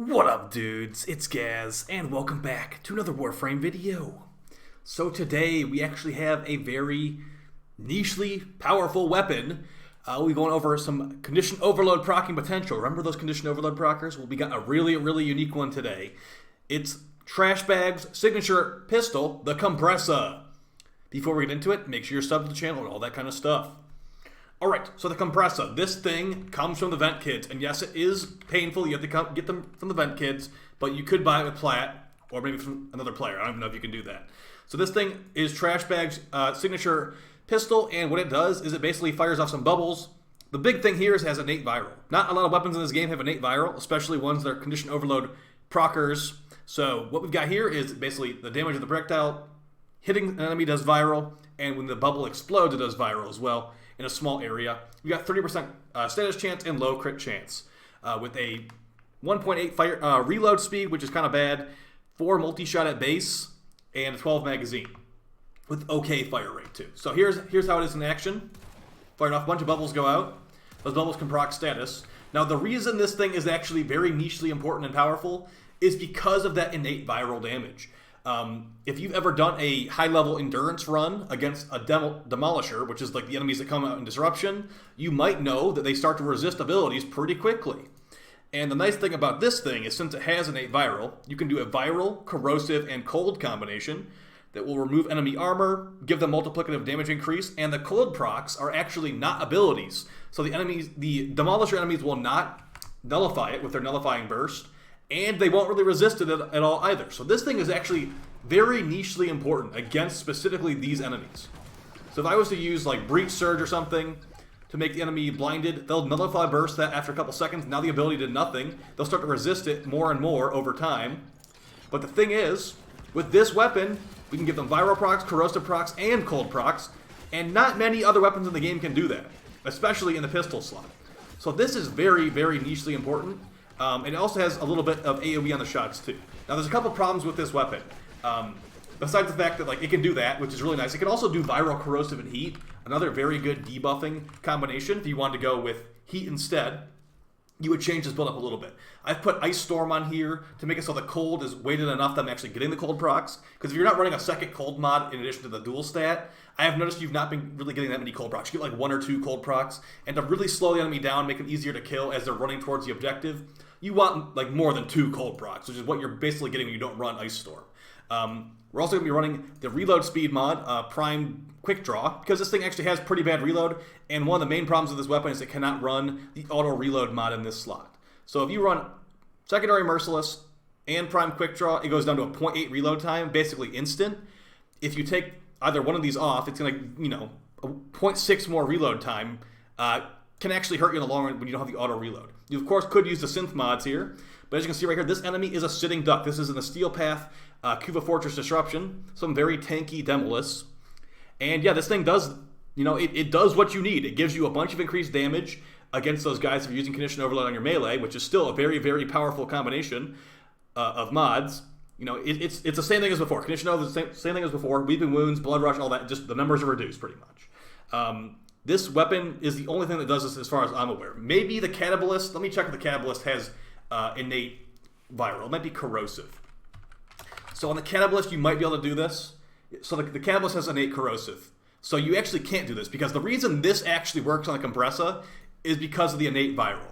What up, dudes? It's Gaz, and welcome back to another Warframe video. So today, we actually have a very nichely powerful weapon. We're going over some condition overload proccing potential. Remember those condition overload proccers? Well, we got a really unique one today. It's Trashbag's signature pistol, the Kompressa. Before we get into it, make sure you're subbed to the channel and all that kind of stuff. Alright, so the Kompressa. This thing comes from the vent kits, and yes, it is painful. You have to get them from the vent kits, but you could buy it with Plat, or maybe from another player. I don't even know if you can do that. So this thing is Trashbag's signature pistol, and what it does is it basically fires off some bubbles. The big thing here is it has innate viral. Not a lot of weapons in this game have innate viral, especially ones that are condition overload proccers. So what we've got here is basically the damage of the projectile hitting an enemy does viral, and when the bubble explodes, it does viral as well. In a small area, we got 30% status chance and low crit chance, with a 1.8 fire reload speed, which is kind of bad, 4 multi-shot at base, and a 12 magazine, with okay fire rate too. So here's how it is in action. Firing off a bunch of bubbles go out. Those bubbles can proc status. Now the reason this thing is actually very nichely important and powerful is because of that innate viral damage. If you've ever done a high-level endurance run against a demolisher, which is like the enemies that come out in disruption, you might know that they start to resist abilities pretty quickly. And the nice thing about this thing is since it has innate viral, you can do a viral, corrosive, and cold combination that will remove enemy armor, give them multiplicative damage increase, and the cold procs are actually not abilities. So the demolisher enemies will not nullify it with their nullifying burst, and they won't really resist it at all either. So this thing is actually very nichely important against specifically these enemies. So if I was to use like Breach Surge or something to make the enemy blinded, they'll nullify burst that after a couple seconds. Now the ability did nothing. They'll start to resist it more and more over time. But the thing is, with this weapon, we can give them viral procs, corrosive procs, and cold procs, and not many other weapons in the game can do that, especially in the pistol slot. So this is very nichely important. And it also has a little bit of AoE on the shots too. Now there's a couple problems with this weapon. Besides the fact that like it can do that, which is really nice, it can also do viral, corrosive, and heat. Another very good debuffing combination. If you wanted to go with heat instead, you would change this build up a little bit. I've put Ice Storm on here to make it so the cold is weighted enough that I'm actually getting the cold procs. Because if you're not running a second cold mod in addition to the dual stat, I have noticed you've not been really getting that many cold procs. You get like 1 or 2 cold procs, and to really slow the enemy down, make them easier to kill as they're running towards the objective, you want like more than 2 cold procs, which is what you're basically getting when you don't run Ice Storm. We're also going to be running the reload speed mod, Prime Quick Draw, because this thing actually has pretty bad reload, and one of the main problems with this weapon is it cannot run the auto reload mod in this slot. So if you run Secondary Merciless and Prime Quick Draw, it goes down to a 0.8 reload time, basically instant. If you take either one of these off, it's going to, a 0.6 more reload time, can actually hurt you in the long run when you don't have the auto reload. You of course could use the synth mods here, but as you can see right here, this enemy is a sitting duck. This is in the Steel Path Kuva Fortress Disruption, some very tanky Demolus. And yeah, this thing does, it does what you need. It gives you a bunch of increased damage against those guys if you're using Condition Overload on your melee, which is still a very powerful combination of mods. It's the same thing as before. Condition Overload is the same thing as before. Weeping Wounds, Blood Rush, all that, just the numbers are reduced pretty much. This weapon is the only thing that does this as far as I'm aware. Maybe the Catabalist, let me check if the Catabalist has innate viral. It might be corrosive. So on the Catabalist, you might be able to do this. So the Catabalist has innate corrosive. So you actually can't do this, because the reason this actually works on the Kompressa is because of the innate viral.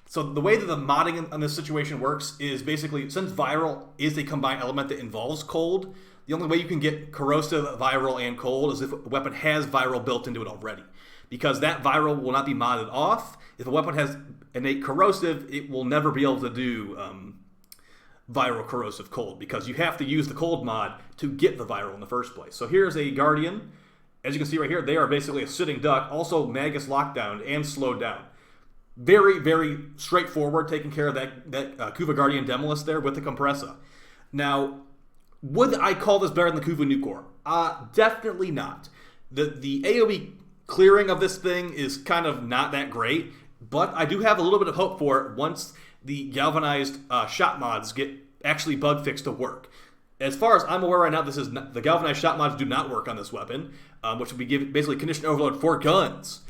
So the way that the modding on this situation works is basically, since viral is a combined element that involves cold, the only way you can get corrosive, viral, and cold is if a weapon has viral built into it already. Because that viral will not be modded off. If a weapon has innate corrosive, it will never be able to do viral, corrosive, cold, because you have to use the cold mod to get the viral in the first place. So here's a Guardian. As you can see right here, they are basically a sitting duck, also Magus lockdown and slowed down. Very straightforward, taking care of that Kuva Guardian Demolus there with the Kompressa. Now, would I call this better than the Kuva Nukor? Definitely not. The AoE clearing of this thing is kind of not that great, but I do have a little bit of hope for it once the galvanized shot mods get actually bug fixed to work. As far as I'm aware right now, the galvanized shot mods do not work on this weapon, which would be basically condition overload for guns.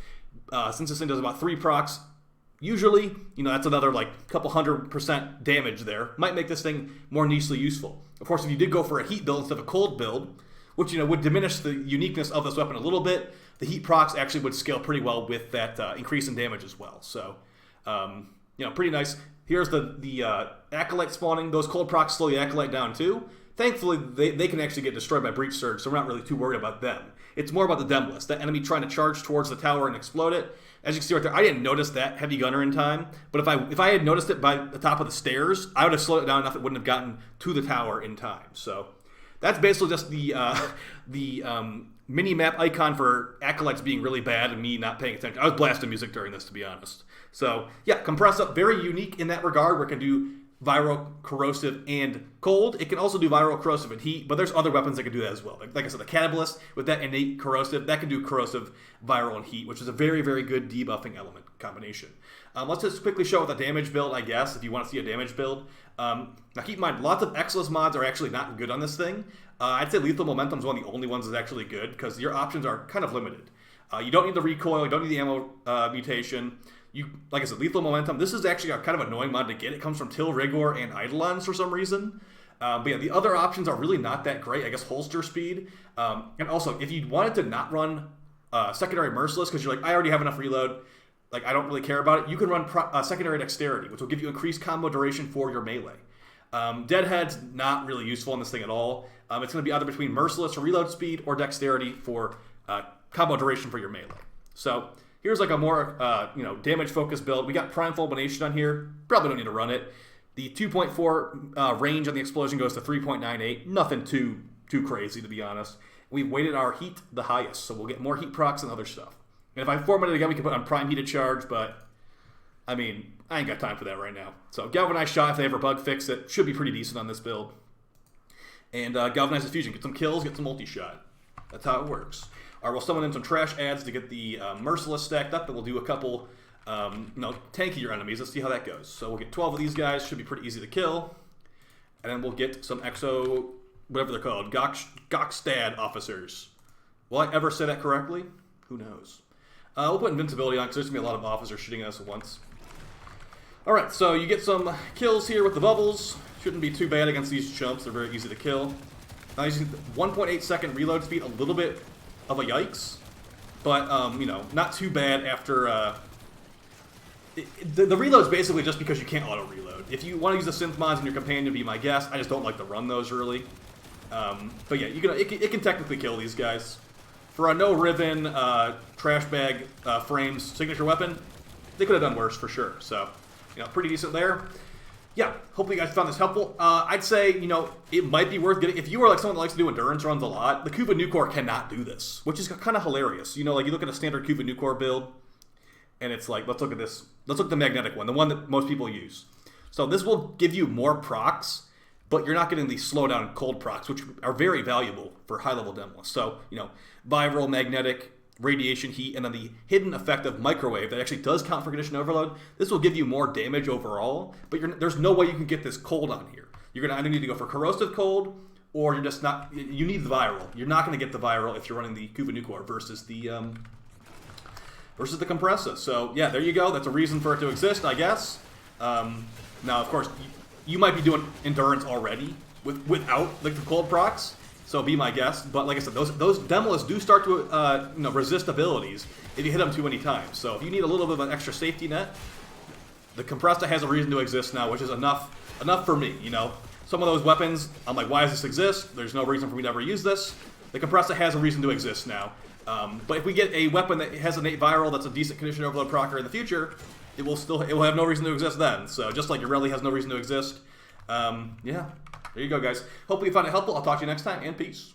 Since this thing does about 3 procs usually, you know, that's another like couple 100% damage there. Might make this thing more nichely useful. Of course, if you did go for a heat build instead of a cold build, which, you know, would diminish the uniqueness of this weapon a little bit, the heat procs actually would scale pretty well with that increase in damage as well. So, you know, pretty nice. Here's the Acolyte spawning. Those cold procs slow the Acolyte down too. Thankfully, they can actually get destroyed by Breach Surge, so we're not really too worried about them. It's more about the Demolist, that enemy trying to charge towards the tower and explode it. As you can see right there, I didn't notice that heavy gunner in time, but if I had noticed it by the top of the stairs, I would have slowed it down enough it wouldn't have gotten to the tower in time. So that's basically just the mini-map icon for Acolytes being really bad and me not paying attention. I was blasting music during this, to be honest. So, yeah, Kompressa, very unique in that regard, where it can do viral, corrosive, and cold. It can also do viral, corrosive, and heat, but there's other weapons that can do that as well. Like I said, the Cannibalist, with that innate corrosive, that can do corrosive, viral, and heat, which is a very, very good debuffing element combination. Let's just quickly show with a damage build, I guess, if you want to see a damage build. Now, keep in mind, lots of Exilus mods are actually not good on this thing. I'd say Lethal Momentum is one of the only ones that's actually good, because your options are kind of limited. You don't need the recoil, you don't need the ammo mutation. Like I said, Lethal Momentum, this is actually a kind of annoying mod to get. It comes from Till Rigor and Eidolons for some reason. But yeah, the other options are really not that great. I guess Holster Speed. And also, if you wanted to not run Secondary Merciless, because you're like, I already have enough reload, like I don't really care about it, you can run Secondary Dexterity, which will give you increased combo duration for your melee. Deadhead's not really useful in this thing at all. It's going to be either between Merciless for reload speed or Dexterity for combo duration for your melee. So here's like a more damage-focused build. We got Prime Fulmination on here. Probably don't need to run it. The 2.4 range on the explosion goes to 3.98. Nothing too crazy, to be honest. We've weighted our heat the highest, so we'll get more heat procs and other stuff. And if I format it again, we can put on Prime Heated Charge, but I mean, I ain't got time for that right now. So Galvanized Shot, if they ever bug fix it, should be pretty decent on this build. And Galvanized Diffusion, get some kills, get some multi-shot. That's how it works. All right, we'll summon in some trash ads to get the Merciless stacked up, and we'll do a couple, tankier enemies. Let's see how that goes. So we'll get 12 of these guys. Should be pretty easy to kill. And then we'll get some Exo, whatever they're called, Gokstad officers. Will I ever say that correctly? Who knows? We'll put Invincibility on, because there's going to be a lot of officers shooting at us at once. All right, so you get some kills here with the bubbles. Shouldn't be too bad against these chumps. They're very easy to kill. Now, you see 1.8 second reload speed, a little bit of a yikes, but not too bad after. The reload's basically just because you can't auto reload. If you want to use the synth mods in your companion, be my guest. I just don't like to run those really. But yeah, it can technically kill these guys. For a no ribbon trash bag frames signature weapon, they could have done worse for sure. So pretty decent there. Yeah, hopefully you guys found this helpful. I'd say, it might be worth getting, if you are like someone that likes to do endurance runs a lot, the Kuva Nukor cannot do this, which is kind of hilarious. Like you look at a standard Kuva Nukor build, and it's like, let's look at this. Let's look at the magnetic one, the one that most people use. So this will give you more procs, but you're not getting the slowdown cold procs, which are very valuable for high-level demos. So, viral, magnetic, radiation, heat, and then the hidden effect of microwave that actually does count for condition overload. This will give you more damage overall, but there's no way you can get this cold on here. You're going to either need to go for corrosive cold, or you're just not. You need the viral. You're not going to get the viral if you're running the Kuva Nukor versus the Kompressa. So yeah, there you go. That's a reason for it to exist, I guess. Now, of course, you might be doing endurance already without the cold procs. So be my guest, but like I said, those Demolists do start to resist abilities if you hit them too many times. So if you need a little bit of an extra safety net, the Kompressa has a reason to exist now, which is enough for me. Some of those weapons, I'm like, why does this exist? There's no reason for me to ever use this. The Kompressa has a reason to exist now. But if we get a weapon that has innate viral that's a decent condition overload procer in the future, it will have no reason to exist then. So just like Ureli has no reason to exist, yeah. There you go, guys. Hopefully you found it helpful. I'll talk to you next time, and peace.